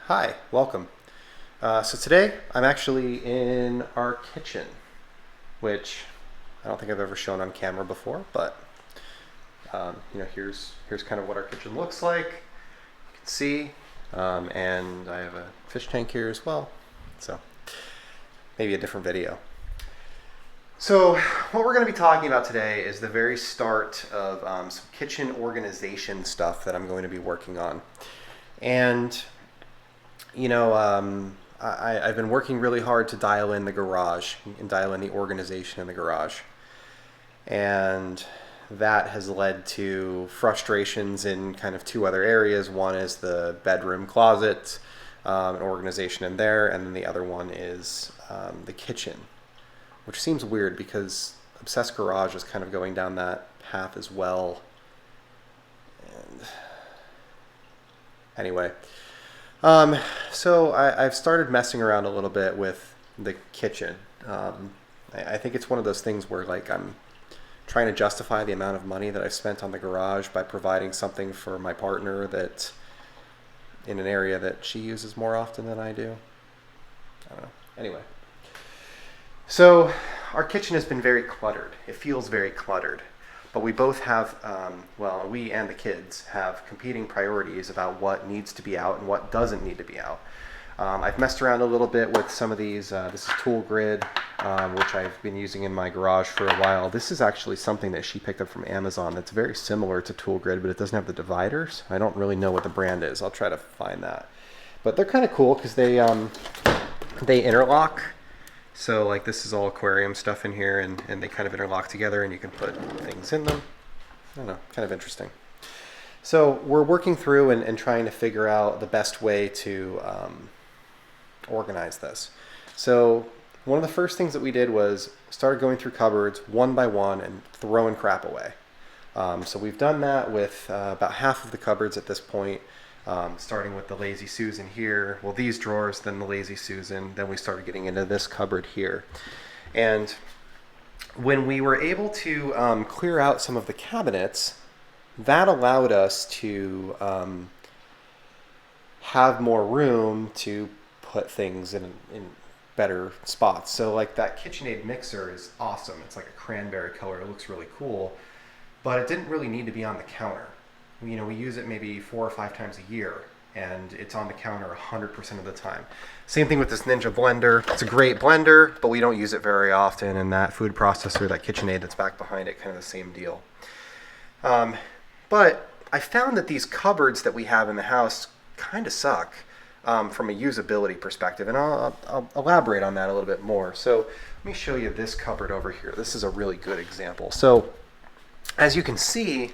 Hi, welcome. So today I'm actually in our kitchen, which I don't think I've ever shown on camera before, but here's kind of what our kitchen looks like. You can see, and I have a fish tank here as well. So maybe a different video. So what we're going to be talking about today is the very start of some kitchen organization stuff that I'm going to be working on. And I've been working really hard to dial in the garage and dial in the organization in the garage. And that has led to frustrations in kind of two other areas. One is the bedroom closet, an organization in there, and then the other one is the kitchen, which seems weird because Obsessed Garage is kind of going down that path as well. And anyway. So I've started messing around a little bit with the kitchen. I think it's one of those things where I'm trying to justify the amount of money that I've spent on the garage by providing something for my partner that in an area that she uses more often than I do. I don't know. Anyway. So our kitchen has been very cluttered. It feels very cluttered. But we both have, we and the kids have competing priorities about what needs to be out and what doesn't need to be out. I've messed around a little bit with some of these. This is Tool Grid, which I've been using in my garage for a while. This is actually something that she picked up from Amazon that's very similar to Tool Grid, but it doesn't have the dividers. I don't really know what the brand is. I'll try to find that. But they're kind of cool because they interlock. So this is all aquarium stuff in here, and they kind of interlock together and you can put things in them. I don't know, kind of interesting. So we're working through and trying to figure out the best way to organize this. So one of the first things that we did was started going through cupboards one by one and throwing crap away. So we've done that with about half of the cupboards at this point. Starting with the Lazy Susan here, these drawers, then the Lazy Susan, then we started getting into this cupboard here. And when we were able to clear out some of the cabinets, that allowed us to have more room to put things in better spots. So that KitchenAid mixer is awesome. It's like a cranberry color. It looks really cool, but it didn't really need to be on the counter. We use it maybe 4 or 5 times a year, and it's on the counter 100% of the time. Same thing with this Ninja blender. It's a great blender, but we don't use it very often, and that food processor, that KitchenAid that's back behind it, kind of the same deal. But I found that these cupboards that we have in the house kind of suck from a usability perspective, and I'll elaborate on that a little bit more. So let me show you this cupboard over here. This is a really good example. So as you can see,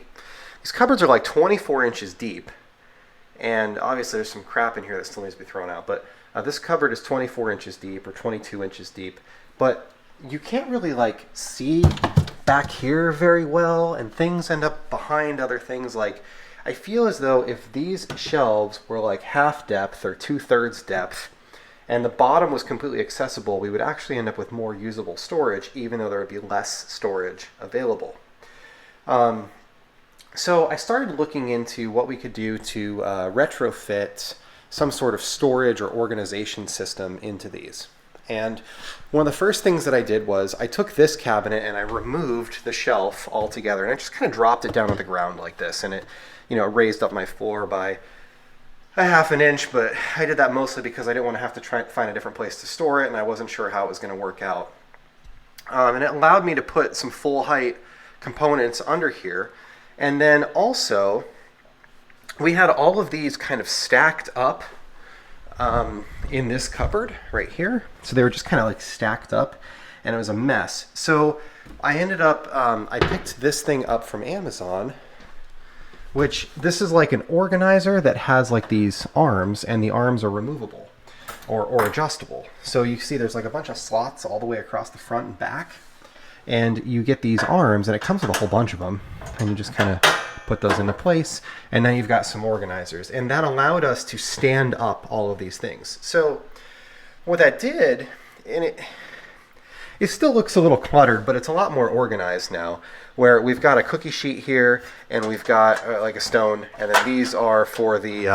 these cupboards are 24 inches deep, and obviously there's some crap in here that still needs to be thrown out, but this cupboard is 24 inches deep or 22 inches deep, but you can't really see back here very well, and things end up behind other things. I feel as though if these shelves were half depth or 2/3 depth, and the bottom was completely accessible, we would actually end up with more usable storage, even though there would be less storage available. So I started looking into what we could do to retrofit some sort of storage or organization system into these. And one of the first things that I did was I took this cabinet and I removed the shelf altogether, and I just kind of dropped it down on the ground like this, and it raised up my floor by a half an inch, but I did that mostly because I didn't want to have to try and find a different place to store it, and I wasn't sure how it was going to work out. And it allowed me to put some full height components under here. And then also, we had all of these kind of stacked up in this cupboard right here. So they were just kind of stacked up, and it was a mess. So I ended up, I picked this thing up from Amazon, which this is an organizer that has these arms, and the arms are removable or adjustable. So you see there's a bunch of slots all the way across the front and back. And you get these arms, and it comes with a whole bunch of them, and you just kind of put those into place, and now you've got some organizers, and that allowed us to stand up all of these things. So what that did, and it still looks a little cluttered, but it's a lot more organized now, where we've got a cookie sheet here, and we've got like a stone, and then these are for the,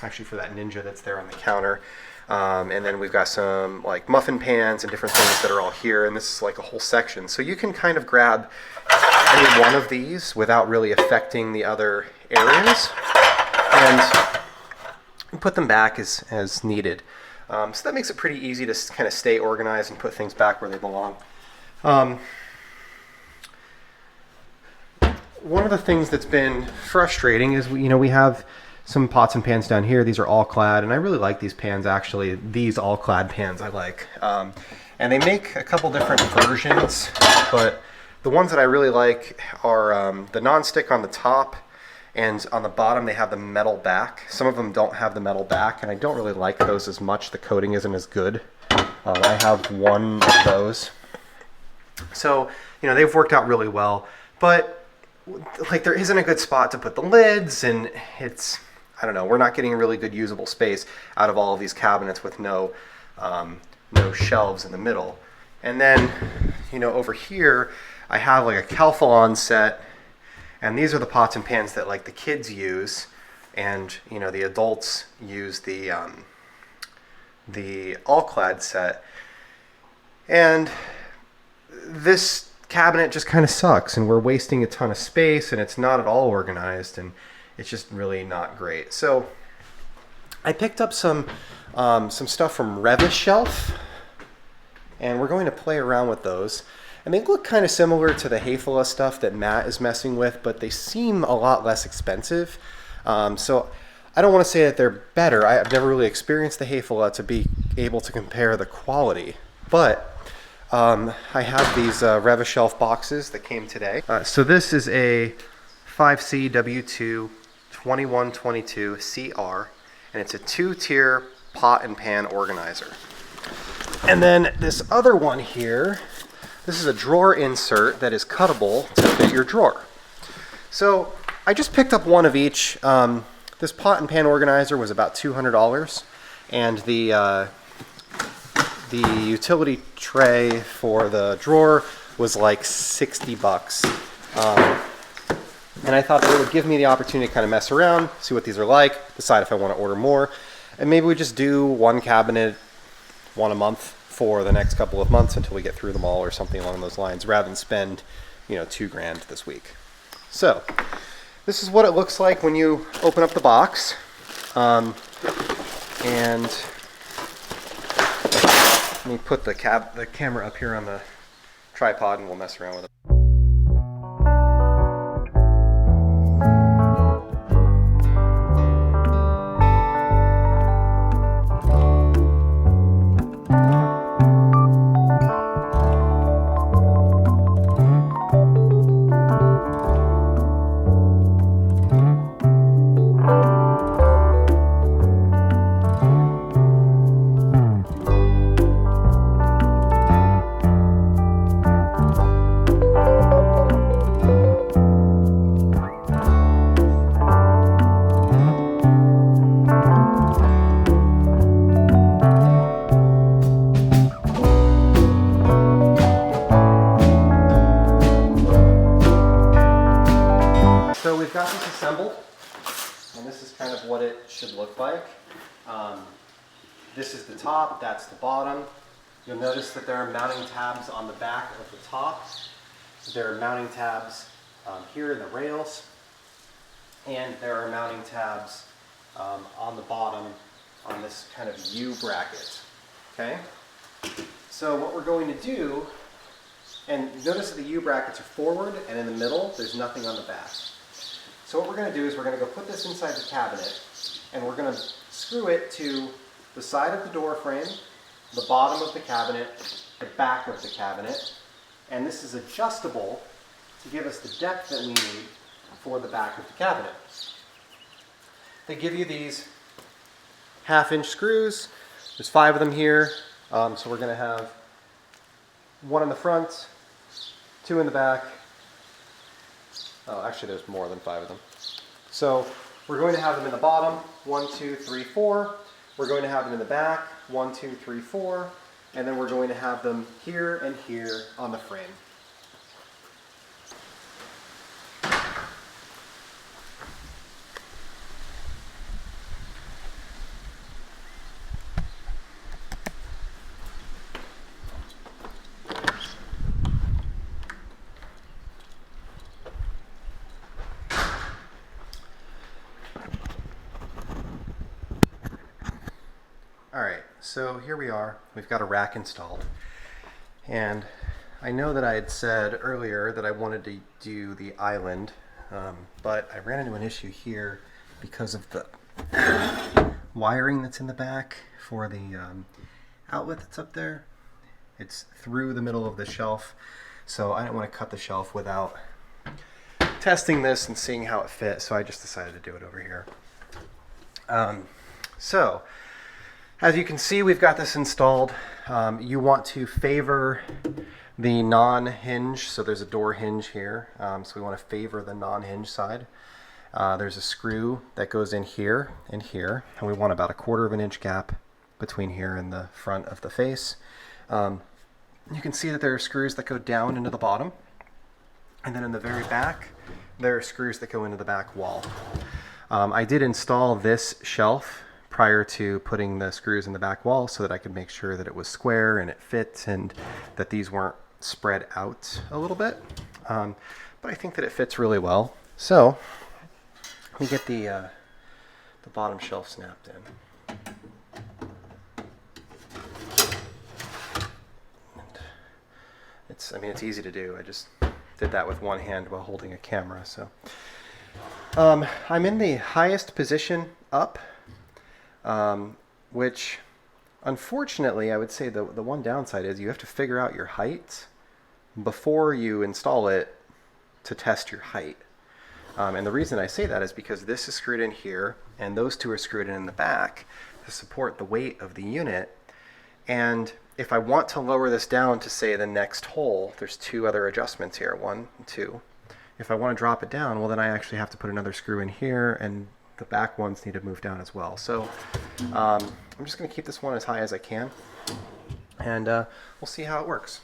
actually for that Ninja that's there on the counter. And then we've got some like muffin pans and different things that are all here, and this is like a whole section. So you can kind of grab any one of these without really affecting the other areas, and put them back as needed. So that makes it pretty easy to kind of stay organized and put things back where they belong. One of the things that's been frustrating is we have some pots and pans down here. These are all clad, and I really like these pans actually. These all clad pans I like. And they make a couple different versions, but the ones that I really like are the non-stick on the top, and on the bottom they have the metal back. Some of them don't have the metal back, and I don't really like those as much. The coating isn't as good. I have one of those. So, they've worked out really well, but like there isn't a good spot to put the lids, and it's, I don't know, we're not getting a really good usable space out of all of these cabinets with no shelves in the middle. And then, over here, I have like a Calphalon set, and these are the pots and pans that like the kids use, and the adults use the all-clad set. And this cabinet just kind of sucks, and we're wasting a ton of space, and it's not at all organized, and it's just really not great. So I picked up some stuff from Revishelf, and we're going to play around with those. And they look kind of similar to the Hayfala stuff that Matt is messing with, but they seem a lot less expensive. So I don't want to say that they're better. I've never really experienced the Hayfala to be able to compare the quality, but I have these Revishelf boxes that came today. So this is a 5CW2 2122 CR, and it's a 2-tier pot and pan organizer. And then this other one here, this is a drawer insert that is cuttable to fit your drawer. So I just picked up one of each. This pot and pan organizer was about $200, and the utility tray for the drawer was like $60. And I thought that it would give me the opportunity to kind of mess around, see what these are like, decide if I want to order more, and maybe we just do one cabinet, one a month for the next couple of months until we get through them all, or something along those lines, rather than spend, $2,000 this week. So this is what it looks like when you open up the box. And let me put the camera up here on the tripod, and we'll mess around with it. So we've got this assembled, and this is kind of what it should look like. This is the top, that's the bottom. You'll notice that there are mounting tabs on the back of the top. There are mounting tabs here in the rails, and there are mounting tabs on the bottom on this kind of U bracket. Okay? So what we're going to do, and notice that the U brackets are forward, and in the middle there's nothing on the back. So what we're going to do is we're going to go put this inside the cabinet, and we're going to screw it to the side of the door frame, the bottom of the cabinet, the back of the cabinet, and this is adjustable to give us the depth that we need for the back of the cabinet. They give you these 1/2-inch screws. There's 5 of them here, so we're going to have 1 in the front, 2 in the back. Oh, actually there's more than 5 of them. So we're going to have them in the bottom, 1, 2, 3, 4. We're going to have them in the back, 1, 2, 3, 4. and then we're going to have them here and here on the frame. Alright, so here we are. We've got a rack installed. And I know that I had said earlier that I wanted to do the island, but I ran into an issue here because of the wiring that's in the back for the outlet that's up there. It's through the middle of the shelf, so I didn't want to cut the shelf without testing this and seeing how it fit, so I just decided to do it over here. So, as you can see, we've got this installed. You want to favor the non-hinge, so there's a door hinge here, so we want to favor the non-hinge side. There's a screw that goes in here and here, and we want about 1/4 of an inch gap between here and the front of the face. You can see that there are screws that go down into the bottom, and then in the very back there are screws that go into the back wall. I did install this shelf prior to putting the screws in the back wall so that I could make sure that it was square and it fit and that these weren't spread out a little bit. But I think that it fits really well. So let me get the bottom shelf snapped in. It's easy to do. I just did that with one hand while holding a camera. So I'm in the highest position up. Which unfortunately I would say the one downside is you have to figure out your height before you install it to test your height. And the reason I say that is because this is screwed in here and those two are screwed in the back to support the weight of the unit. And if I want to lower this down to say the next hole, there's 2 other adjustments here, 1 and 2. If I want to drop it down, well then I actually have to put another screw in here, and the back ones need to move down as well. So I'm just going to keep this one as high as I can, and we'll see how it works.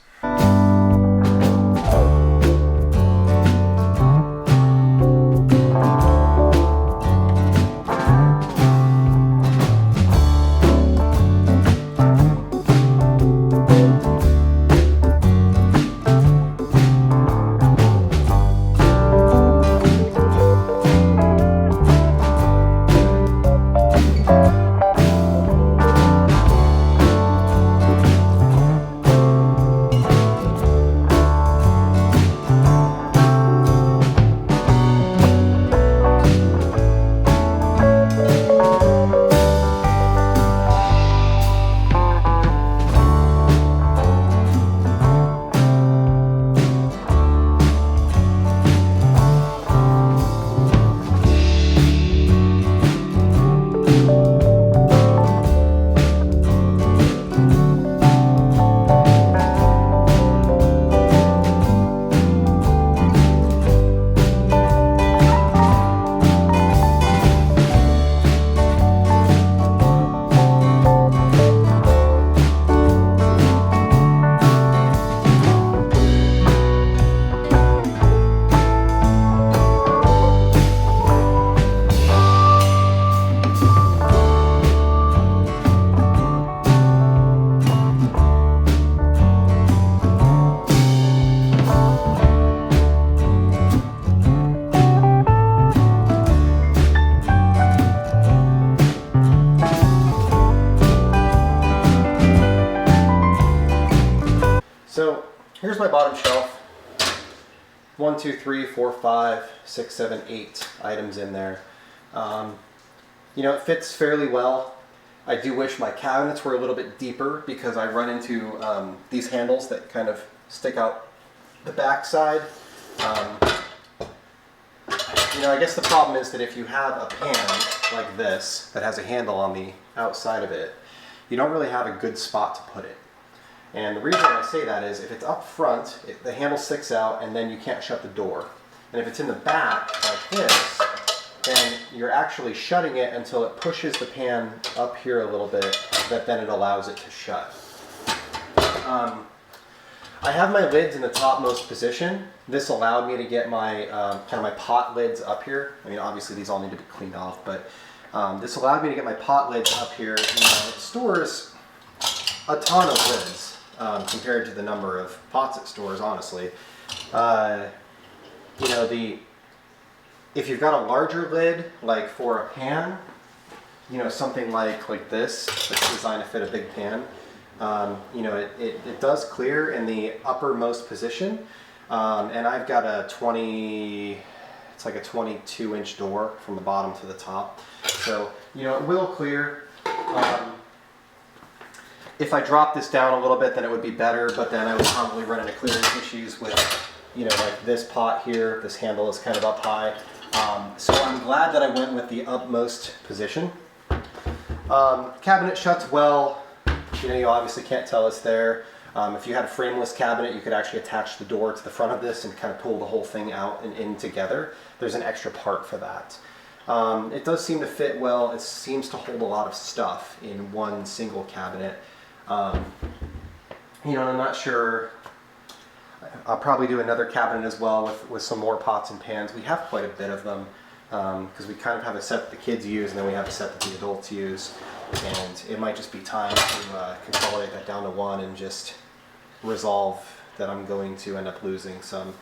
So here's my bottom shelf. 1, 2, 3, 4, 5, 6, 7, 8 items in there. You know, it fits fairly well. I do wish my cabinets were a little bit deeper because I run into these handles that kind of stick out the back side. You know, I guess the problem is that if you have a pan like this that has a handle on the outside of it, you don't really have a good spot to put it. And the reason I say that is if it's up front, the handle sticks out and then you can't shut the door. And if it's in the back like this, then you're actually shutting it until it pushes the pan up here a little bit, that then it allows it to shut. I have my lids in the topmost position. This allowed me to get my kind of my pot lids up here. I mean, obviously these all need to be cleaned off, but this allowed me to get my pot lids up here. You know, it stores a ton of lids compared to the number of pots it stores, honestly. You know, if you've got a larger lid, like for a pan, you know, something like this, that's designed to fit a big pan, you know, it does clear in the uppermost position. And I've got a it's like a 22-inch door from the bottom to the top. So, you know, it will clear. If I drop this down a little bit, then it would be better, but then I would probably run into clearance issues with, you know, like this pot here. This handle is kind of up high. So I'm glad that I went with the upmost position. Cabinet shuts well. You know, you obviously can't tell it's there. If you had a frameless cabinet, you could actually attach the door to the front of this and kind of pull the whole thing out and in together. There's an extra part for that. It does seem to fit well. It seems to hold a lot of stuff in one single cabinet. You know, I'm not sure. I'll probably do another cabinet as well with some more pots and pans. We have quite a bit of them because we kind of have a set that the kids use and then we have a set that the adults use. And it might just be time to consolidate that down to one and just resolve that I'm going to end up losing some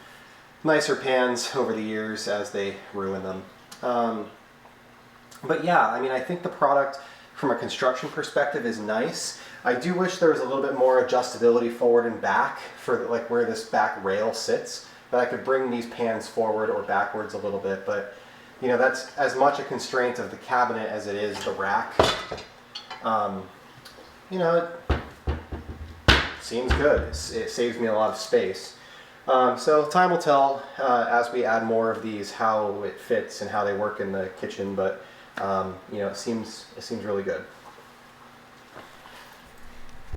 nicer pans over the years as they ruin them. But yeah, I mean, I think the product from a construction perspective is nice. I do wish there was a little bit more adjustability forward and back for like where this back rail sits, that I could bring these pans forward or backwards a little bit, but you know, that's as much a constraint of the cabinet as it is the rack. You know, it seems good. It saves me a lot of space. So time will tell as we add more of these how it fits and how they work in the kitchen, but you know, it seems really good.